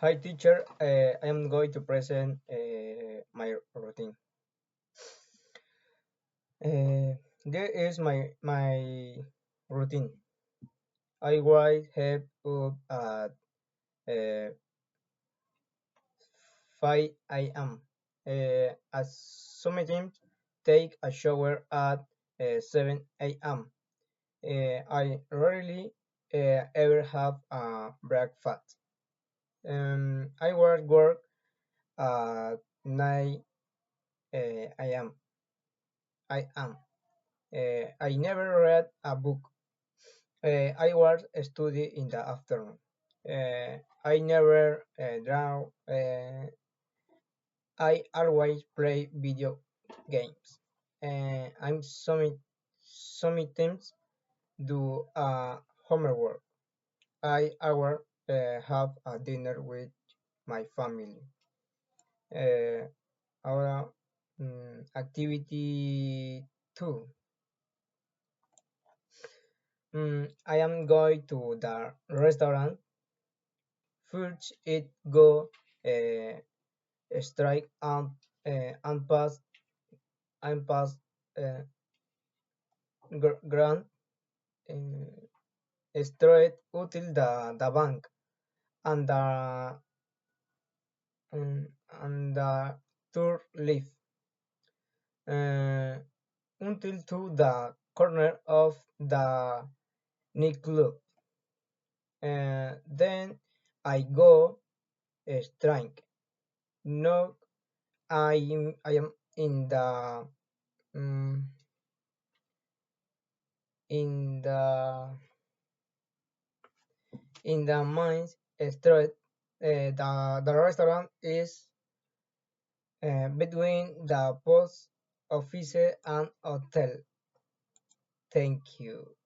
Hi teacher, I am going to present my routine. There is my routine. I wake up at uh, 5 a.m. At sometimes take a shower at 7 a.m. I rarely ever have a breakfast. I work at 9 a.m. I am. I never read a book. I was study in the afternoon. I never draw. I always play video games. I'm sometimes do homework. I hour have a dinner with my family. Uh, our activity two. I am going to the restaurant. First, it go uh, strike and pass uh, grand straight until the bank and the tour leave uh, until to the corner of the nightclub. Then I go strike. No, I am um, in the main street. The restaurant is between the post office and hotel. Thank you.